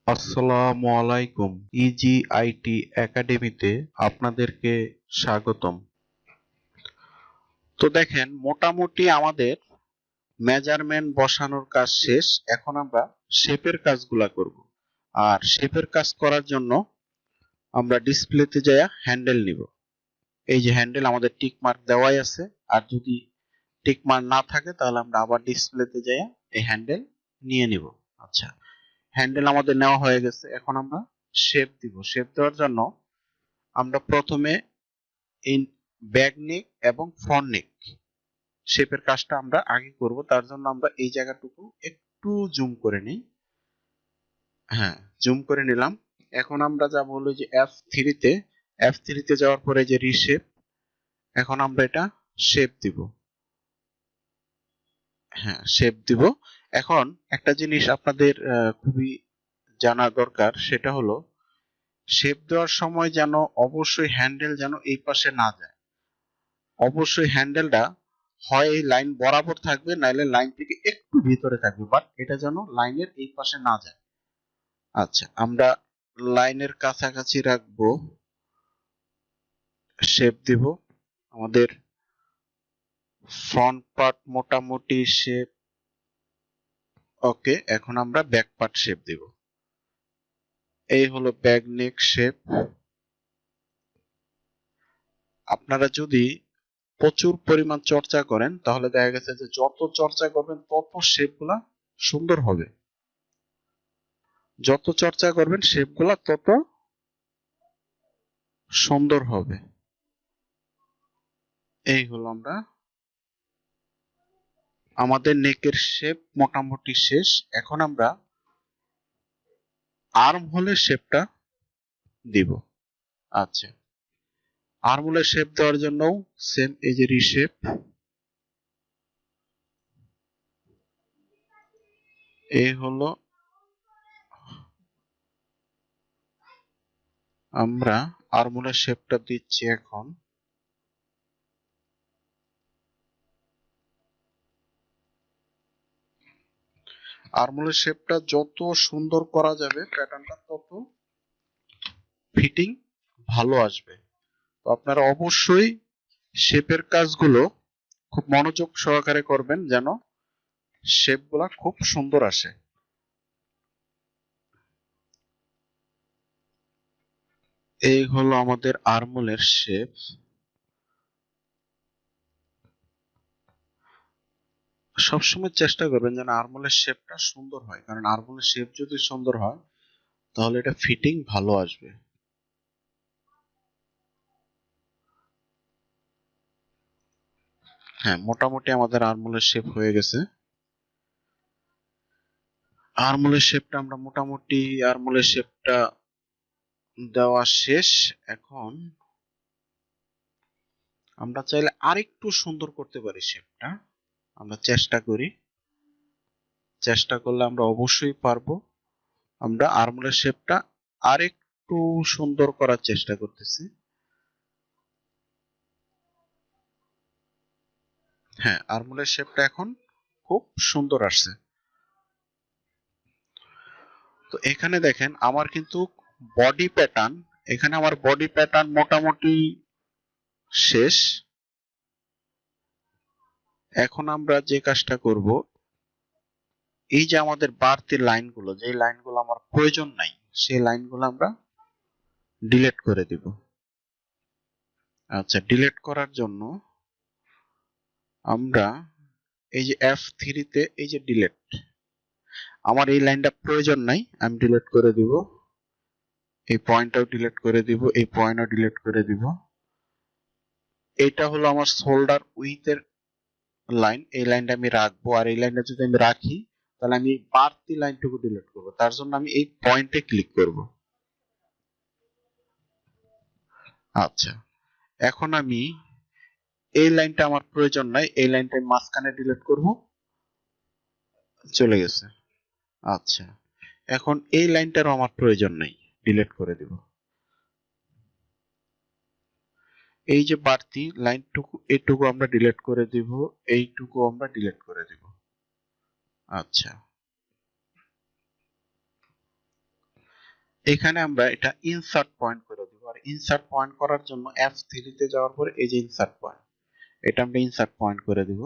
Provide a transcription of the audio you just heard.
আসসালামু আলাইকুম। ইজিআইটি একাডেমিতে আপনাদেরকে স্বাগতম। তো দেখেন, মোটামুটি আমাদের মেজারমেন্ট বসানোর কাজ শেষ। এখন আমরা শেপের কাজগুলা করব। আর শেপের কাজ করার জন্য আমরা ডিসপ্লেতে যাইয়া হ্যান্ডেল নিব। এই যে হ্যান্ডেল আমাদের টিক মার্ক দেওয়াই আছে। আর যদি টিক মার্ক না থাকে তাহলে আমরা আবার ডিসপ্লেতে যাইয়া এই হ্যান্ডেল নিয়ে নিব। আচ্ছা, হ্যান্ডেল আমাদের নেওয়া হয়ে গেছে। এখন আমরা শেপ দিব। শেপ দেওয়ার জন্য আমরা প্রথমে এই ব্যাক নেক এবং ফ্রন্ট নেক শেপের কাজটা আমরা আগে করব। তার জন্য আমরা এই জায়গাটুকু একটু জুম করে নিই। হ্যাঁ, জুম করে নিলাম। এখন আমরা যাব হলো যে F3 তে যাওয়ার পরে যে রিশেপ, এখন আমরা এটা শেপ দিব। হ্যাঁ, শেপ দিব। এখন একটা জিনিস আপনাদের খুবই জানা দরকার, সেটা হলো শেপ দেওয়ার সময় যেন অবশ্যই হ্যান্ডেল যেন এই পাশে না যায়। অবশ্যই হ্যান্ডেলটা হয় এই লাইন বরাবর থাকবে, নাইলে লাইন থেকে একটু ভিতরে থাকবে, বাট এটা যেন লাইনের এই পাশে না যায়। আচ্ছা, আমরা লাইনের কাছাকাছি রাখবো, শেপ দিব। আমাদের ফ্রন্ট পার্ট মোটামুটি শেপ ওকে। এখন আমরা ব্যাক পার্ট শেপ দিব। এই হলো ব্যাক নেক শেপ। আপনারা যদি প্রচুর পরিমাণ চর্চা করেন তাহলে দেখা গেছে যে যত চর্চা করবেন তত শেপগুলা সুন্দর হবে। যত চর্চা করবেন শেপগুলা তত সুন্দর হবে। এই হলো আমাদের নেকের শেপ মোটামুটি শেষ। এখন আমরা আর্ম হোলের শেপটা দিব। আচ্ছা, আর্ম হোলের শেপ দেওয়ার জন্য সেম এই যে রিশেপ, এই হলো আমরা আর্ম হোলের শেপটা দিচ্ছি। এখন আর্ম হোলের শেপটা যত সুন্দর করা যাবে প্যাটার্নটা তত ফিটিং ভালো আসবে। তো আপনারা অবশ্যই শেপের কাজগুলো খুব মনোযোগ সহকারে করবেন যেন শেপগুলা খুব সুন্দর আসে। এই হলো আমাদের আর্মহোলের শেপ। সবসময় চেষ্টা করবেন যেন আর্মহোলের শেপটা সুন্দর হয়, কারণ আর্মহোলের শেপ যদি সুন্দর হয় তাহলে এটা ফিটিং ভালো আসবে। হ্যাঁ, মোটামুটি আমাদের আর্মহোলের শেপ হয়ে গেছে। আর্মহোলের শেপটা আমরা মোটামুটি আর্মহোলের শেপটা দেওয়া শেষ। এখন আমরা চাইলে আরেকটু সুন্দর করতে পারি শেপটা। আমরা চেষ্টা করি, চেষ্টা করলে আমরা অবশ্যই পারবো। আমরা আর্মহোলের শেপটা আরেকটু সুন্দর করার চেষ্টা করতেছি। হ্যাঁ, আর্মহোলের শেপটা এখন খুব সুন্দর আসছে। তো এখানে দেখেন আমার কিন্তু বডি প্যাটার্ন, এখানে আমার বডি প্যাটার্ন মোটামুটি শেষ। এখন আমরা যে কাজটা করব, এই যে আমাদের বাড়তি লাইনগুলো, যে লাইনগুলো আমার প্রয়োজন নাই, সেই লাইনগুলো আমরা ডিলিট করে দিব। আচ্ছা, ডিলিট করার জন্য আমরা এই যে F3 তে এই যে ডিলিট, আমার এই লাইনটা প্রয়োজন নাই, আমি ডিলিট করে দিব। এই পয়েন্টটাও ডিলিট করে দিব, এই পয়েন্টও ডিলিট করে দিব। এটা হলো আমার শোল্ডার উইথের লাইন, এই লাইনটা আমি রাখবো। আর এই লাইনটা যদি আমি রাখি তাহলে আমি বাড়তি লাইনটুকু ডিলিট করব। তার জন্য আমি এই পয়েন্টে ক্লিক করব। আচ্ছা, এখন আমি এই লাইনটা আমার প্রয়োজন নাই, এই লাইনটা আমি মাঝখানে ডিলিট করব। চলে গেছে। আচ্ছা, এখন এই লাইনটারও আমার প্রয়োজন নাই, ডিলিট করে দিব। এই যে বাড়তি লাইনটুকু, এইটুকু আমরা ডিলিট করে দিব, এইটুকু আমরা ডিলিট করে দিব। আচ্ছা, এখানে আমরা এটা ইনসার্ট পয়েন্ট করে দিব। আর ইনসার্ট পয়েন্ট করার জন্য F3 তে যাওয়ার পরে এই যে ইনসার্ট পয়েন্ট, এটা আমরা ইনসার্ট পয়েন্ট করে দিব।